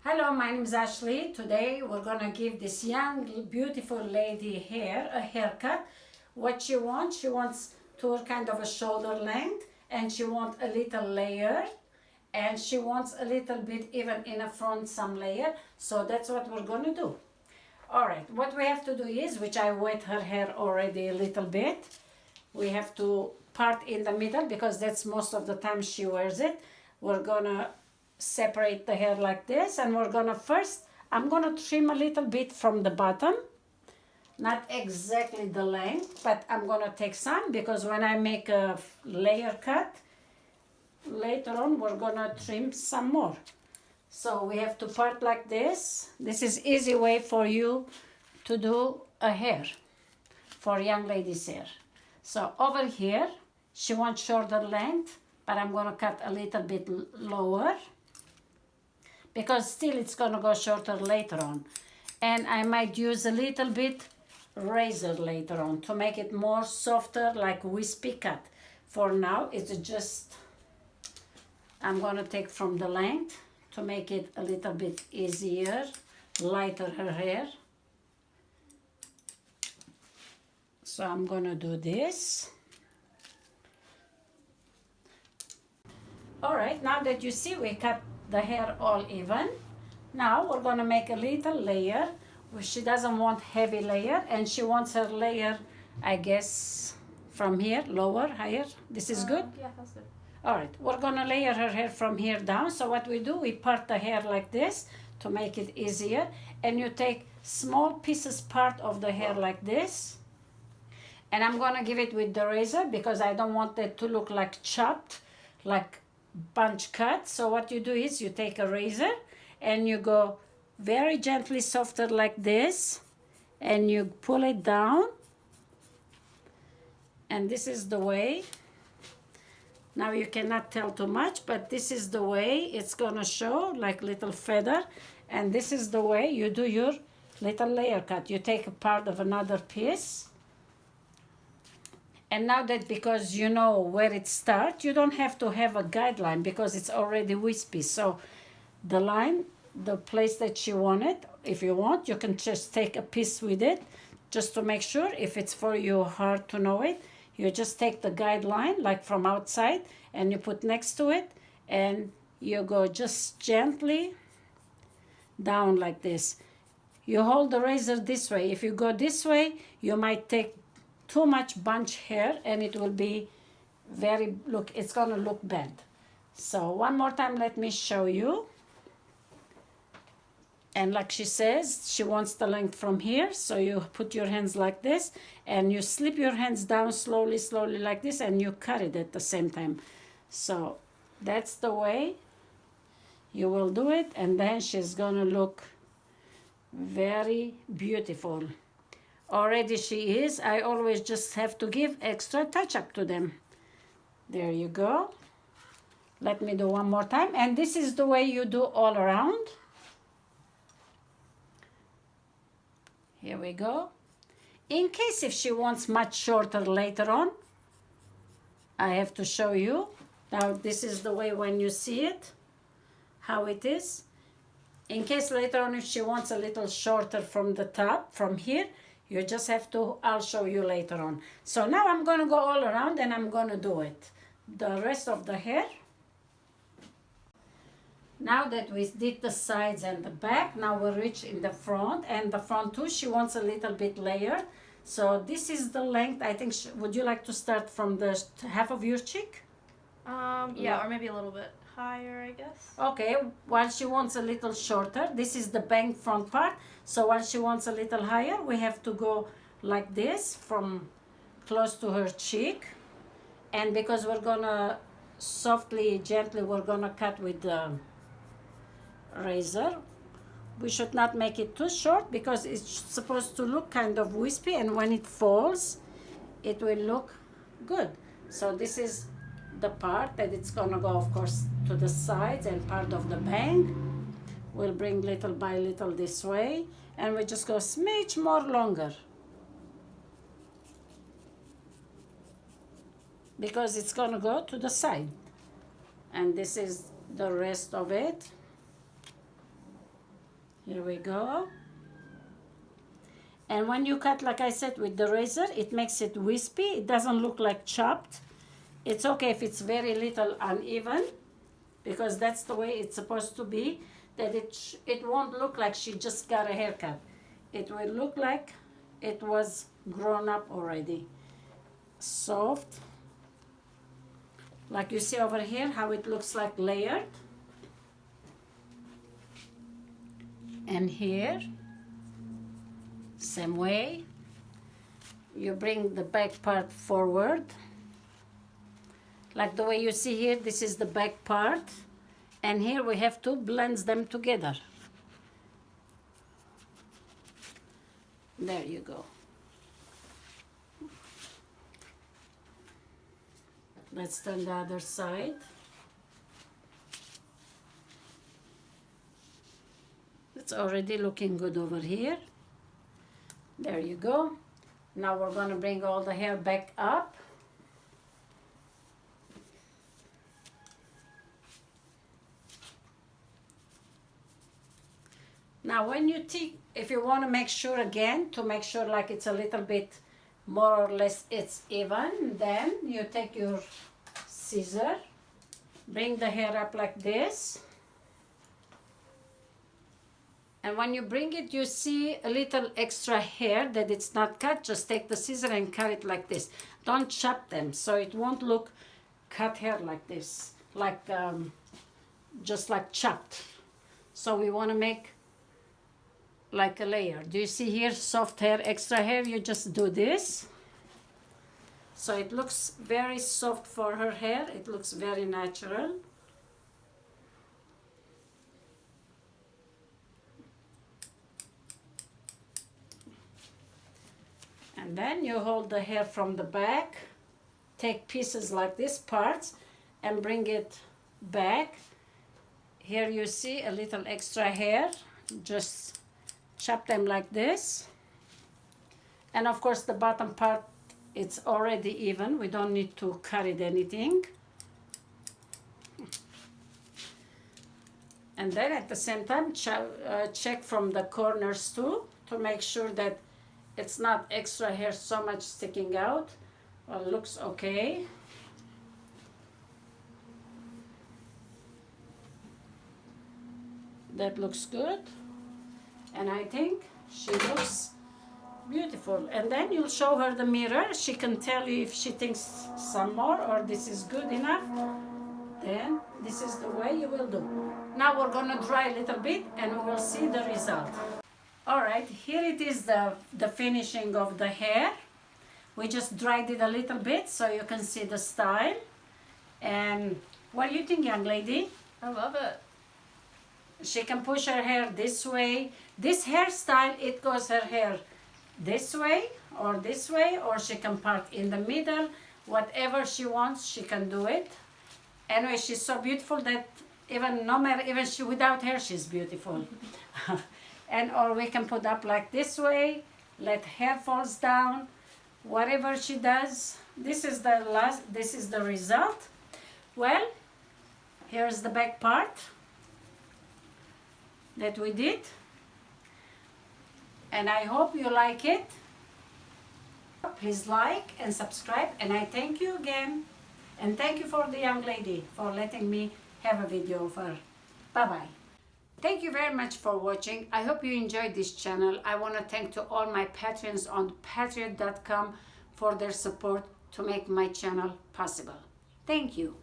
Hello, my name is Ashley. Today we're gonna give this young beautiful lady a haircut. What she wants to kind of a shoulder length, and she wants a little layer, and she wants a little bit even in the front some layer. So that's what we're gonna do. All right, what we have to do is, which I wet her hair already a little bit, we have to part in the middle because that's most of the time she wears it. We're gonna separate the hair like this, and we're gonna I'm gonna trim a little bit from the bottom, not exactly the length, but I'm gonna take some because when I make a layer cut later on we're gonna trim some more. So we have to part like this. This is easy way for you to do a hair for young ladies hair. So over here she wants shorter length, but I'm gonna cut a little bit lower because still it's gonna go shorter later on. And I might use a little bit razor later on to make it more softer, like wispy cut. For now, it's just, I'm gonna take from the length to make it a little bit easier, lighter her hair. So I'm gonna do this. All right, now that you see we cut the hair all even, now we're gonna make a little layer. She doesn't want heavy layer, and she wants her layer, I guess, from here, lower, higher. This is good? Yeah, that's good. All right, we're gonna layer her hair from here down. So what we do, we part the hair like this to make it easier, and you take small pieces part of the hair like this, and I'm gonna give it with the razor because I don't want it to look like chopped, like bunch cut. So what you do is you take a razor and you go very gently softer like this, and you pull it down, and this is the way. Now you cannot tell too much, but this is the way it's gonna show like little feather, and this is the way you do your little layer cut. You take a part of another piece. And now that, because you know where it starts, you don't have to have a guideline because it's already wispy. So the line, the place that you want it, if you want, you can just take a piece with it just to make sure. If it's for you hard to know it, you just take the guideline like from outside and you put next to it, and you go just gently down like this. You hold the razor this way. If you go this way, you might take too much bunch hair and it will be it's gonna look bad. So one more time, let me show you. And like she says, she wants the length from here. So you put your hands like this and you slip your hands down slowly like this, and you cut it at the same time. So that's the way you will do it, and then she's gonna look very beautiful. Already she is. I always just have to give extra touch up to them. There you go. Let me do one more time. And this is the way you do all around. Here we go. In case if she wants much shorter later on, I have to show you. Now this is the way when you see it, how it is. In case later on if she wants a little shorter from the top, from here, you just have to, I'll show you later on. So now I'm gonna go all around and I'm gonna do it. The rest of the hair. Now that we did the sides and the back, now we'll reach in the front, and the front too, she wants a little bit layered. So this is the length, I think, would you like to start from the half of your cheek? Yeah, or maybe a little bit higher, I guess. Okay, while she wants a little shorter, this is the bang front part. So while she wants a little higher, we have to go like this from close to her cheek. And because we're gonna softly, gently, we're gonna cut with the razor. We should not make it too short because it's supposed to look kind of wispy, and when it falls, it will look good. So this is the part that it's gonna go, of course, to the sides, and part of the bang. We'll bring little by little this way, and we just go a smidge more longer because it's gonna go to the side. And this is the rest of it. Here we go. And when you cut, like I said, with the razor, it makes it wispy. It doesn't look like chopped. It's okay if it's very little uneven, because that's the way it's supposed to be, that it won't look like she just got a haircut. It will look like it was grown up already. Soft. Like you see over here, how it looks like layered. And here, same way. You bring the back part forward. Like the way you see here, this is the back part. And here we have to blend them together. There you go. Let's turn the other side. It's already looking good over here. There you go. Now we're going to bring all the hair back up. Now when you take, if you want to make sure again, to make sure like it's a little bit more or less it's even, then you take your scissor, bring the hair up like this. And when you bring it, you see a little extra hair that it's not cut. Just take the scissor and cut it like this. Don't chop them, so it won't look cut hair like this, like just like chopped. So we want to make like a layer. Do you see here, soft hair, extra hair? You just do this. So it looks very soft for her hair. It looks very natural. And then you hold the hair from the back, take pieces like this, parts, and bring it back. Here you see a little extra hair. Just chop them like this. And of course the bottom part, it's already even. We don't need to cut it anything. And then at the same time, check from the corners too, to make sure that it's not extra hair so much sticking out. Well, looks okay. That looks good. And I think she looks beautiful. And then you'll show her the mirror. She can tell you if she thinks some more or this is good enough. Then this is the way you will do. Now we're gonna dry a little bit and we will see the result. All right, here it is the finishing of the hair. We just dried it a little bit so you can see the style. And what do you think, young lady? I love it. She can push her hair this way. This hairstyle, it goes her hair this way, or she can part in the middle. Whatever she wants, she can do it. Anyway, she's so beautiful that even she without hair, she's beautiful. And or we can put up like this way, let hair falls down. Whatever she does, this is the result. Well, here's the back part that we did. And I hope you like it. Please like and subscribe, and I thank you again. And thank you for the young lady for letting me have a video of her. Bye-bye. Thank you very much for watching. I hope you enjoyed this channel. I want to thank to all my patrons on patreon.com for their support to make my channel possible. Thank you.